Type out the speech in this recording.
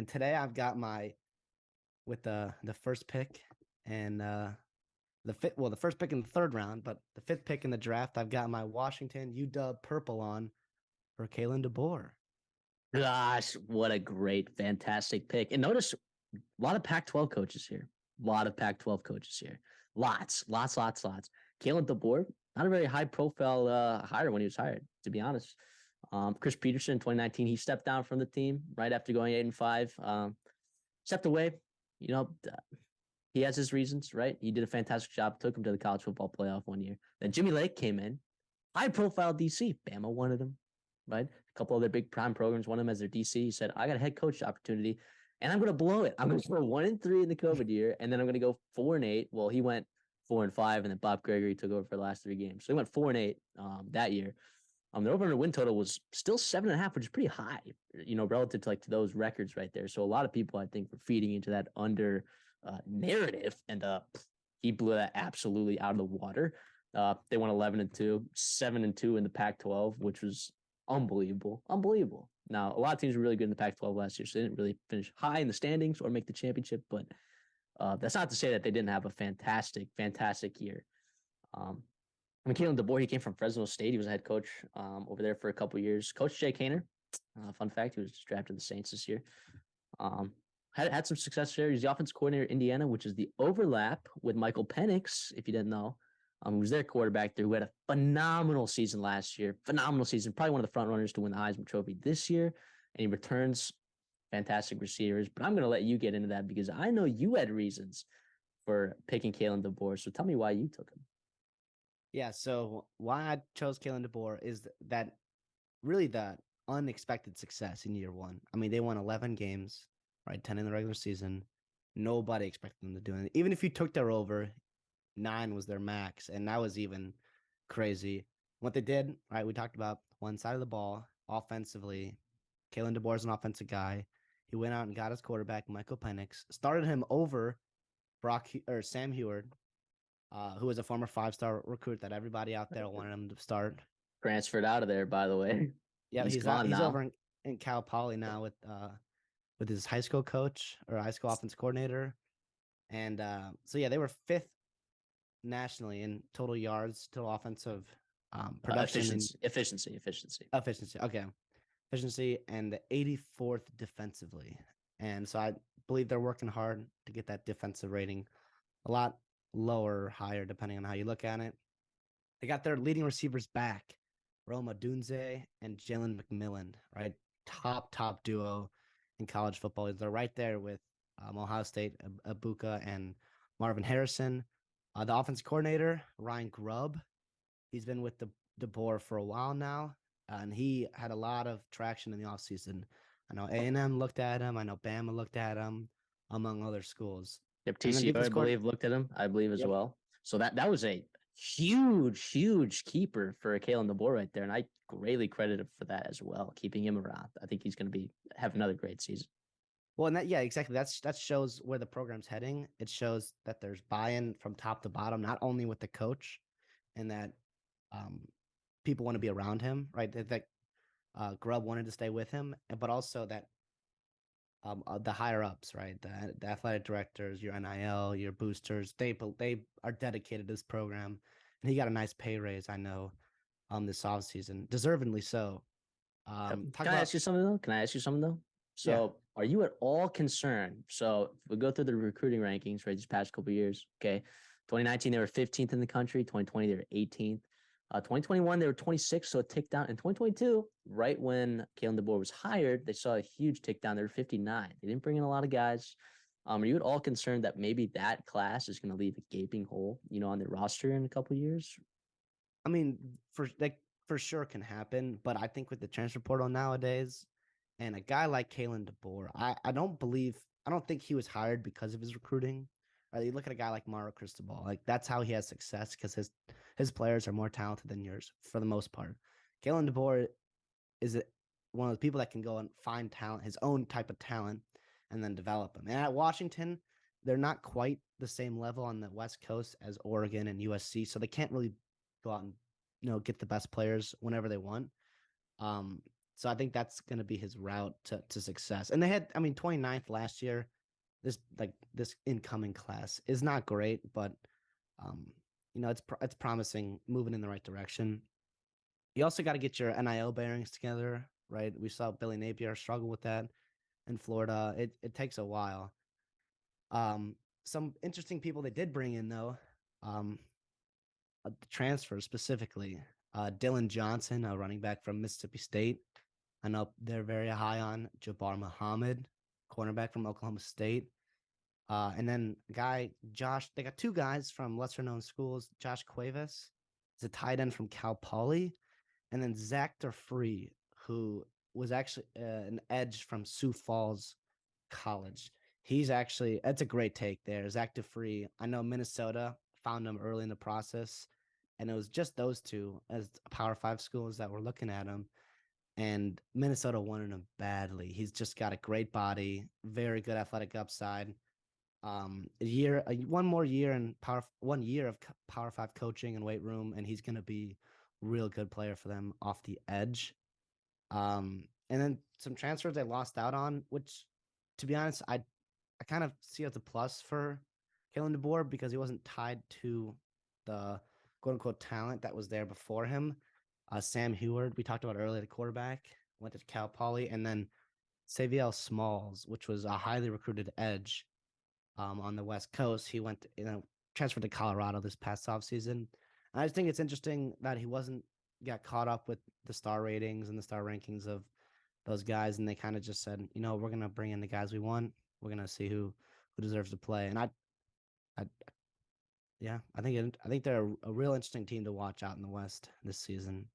today I've got with the first pick and the first pick in the third round, but the fifth pick in the draft, I've got my Washington UW purple on for Kalen DeBoer. Gosh, what a great, fantastic pick. And notice a lot of Pac-12 coaches here. Lots. Kalen DeBoer, not a very high-profile hire when he was hired, to be honest. Chris Peterson in 2019, he stepped down from the team right after going 8-5. Stepped away. He has his reasons, right? He did a fantastic job. Took him to the college football playoff one year. Then Jimmy Lake came in, high-profile DC. Bama wanted him, right? A couple other big prime programs wanted him as their DC. He said, "I got a head coach opportunity, and I'm going to blow it. I'm going to go 1-3 in the COVID year, and then I'm going to go 4-8." Well, he went 4-5, and then Bob Gregory took over for the last 3 games. So he went 4-8 that year. The over-under win total was still 7.5, which is pretty high, relative to to those records right there. So a lot of people, I think, were feeding into that under narrative, and he blew that absolutely out of the water. They went 11-2, 7-2 in the Pac-12, which was unbelievable. Now, a lot of teams were really good in the Pac-12 last year, so they didn't really finish high in the standings or make the championship, but that's not to say that they didn't have a fantastic year. Kalen DeBoer, he came from Fresno State. He was a head coach over there for a couple of years. Coach Jay Kaner, fun fact, he was drafted to the Saints this year. Had some success there. He's the offensive coordinator at Indiana, which is the overlap with Michael Penix, if you didn't know. Who was their quarterback there, who had a phenomenal season last year. Phenomenal season. Probably one of the front runners to win the Heisman Trophy this year. And he returns fantastic receivers. But I'm going to let you get into that because I know you had reasons for picking Kalen DeBoer. So tell me why you took him. Yeah, so why I chose Kalen DeBoer is that really that unexpected success in year one. I mean, they won 11 games, right? 10 in the regular season. Nobody expected them to do it. Even if you took their over, 9 was their max, and that was even crazy. What they did, right, we talked about one side of the ball offensively. Kalen DeBoer is an offensive guy. He went out and got his quarterback, Michael Penix, started him over Sam Heward, who was a former 5-star recruit that everybody out there wanted him to start. Transferred out of there, by the way. Yeah, he's over in Cal Poly now with his high school coach or high school offense coordinator. And so, yeah, they were 5th nationally in total yards, total offensive production. Efficiency. Okay. Efficiency, and the 84th defensively. And so I believe they're working hard to get that defensive rating a lot lower or higher, depending on how you look at it. They got their leading receivers back, Rome Odunze and Jalen McMillan, right? Top duo in college football. They're right there with Ohio State, Abuka, and Marvin Harrison. The offensive coordinator, Ryan Grubb, he's been with DeBoer for a while now, and he had a lot of traction in the offseason. I know A&M looked at him. I know Bama looked at him, among other schools. Yep, TCU, I believe, looked at him, as well. So that was a huge keeper for Kalen DeBoer right there, and I greatly credit him for that as well, keeping him around. I think he's going to have another great season. Well, and exactly. That shows where the program's heading. It shows that there's buy-in from top to bottom, not only with the coach, and that people want to be around him, right? That Grubb wanted to stay with him, but also that the higher ups, right? The athletic directors, your NIL, your boosters, they are dedicated to this program, and he got a nice pay raise. I know, this offseason, deservedly so. Can I ask you something though? So, Are you at all concerned? So, if we go through the recruiting rankings, right, these past couple of years, okay, 2019, they were 15th in the country. 2020, they were 18th. 2021, they were 26th, so a tick down. In 2022, right when Kalen DeBoer was hired, they saw a huge tick down. They were 59. They didn't bring in a lot of guys. Are you at all concerned that maybe that class is going to leave a gaping hole, on their roster in a couple of years? I mean, for sure can happen, but I think with the transfer portal nowadays, and a guy like Kalen DeBoer, I don't think he was hired because of his recruiting. Right? You look at a guy like Mario Cristobal, like that's how he has success, because his players are more talented than yours for the most part. Kalen DeBoer is one of the people that can go and find talent, his own type of talent, and then develop them. And at Washington, they're not quite the same level on the West Coast as Oregon and USC, so they can't really go out and get the best players whenever they want. So I think that's going to be his route to success. And they had, I mean, 29th last year. This incoming class is not great, but um, it's promising, moving in the right direction. You also got to get your NIL bearings together, right? We saw Billy Napier struggle with that in Florida. It takes a while. Um, some interesting people they did bring in though, um, transfer specifically. Dylan Johnson, a running back from Mississippi State. I know they're very high on Jabbar Muhammad, cornerback from Oklahoma State. And then guy Josh, they got two guys from lesser known schools. Josh Cuevas is a tight end from Cal Poly, and then Zach Free, who was actually an edge from Sioux Falls College. He's actually that's a great take there. Zach Free. I know Minnesota found him early in the process, and it was just those two as Power Five schools that were looking at him. And Minnesota wanted him badly. He's just got a great body, very good athletic upside. One more year in power, 1 year of Power Five coaching and weight room, and he's gonna be a real good player for them off the edge. And then some transfers they lost out on, which, to be honest, I kind of see as a plus for Kalen DeBoer because he wasn't tied to the quote unquote talent that was there before him. Sam Heward, we talked about earlier, the quarterback, went to Cal Poly, and then Saviel Smalls, which was a highly recruited edge on the West Coast. He went, transferred to Colorado this past offseason. And I just think it's interesting that he wasn't got caught up with the star ratings and the star rankings of those guys, and they kind of just said, we're gonna bring in the guys we want. We're gonna see who deserves to play. And I yeah, I think they're a real interesting team to watch out in the West this season.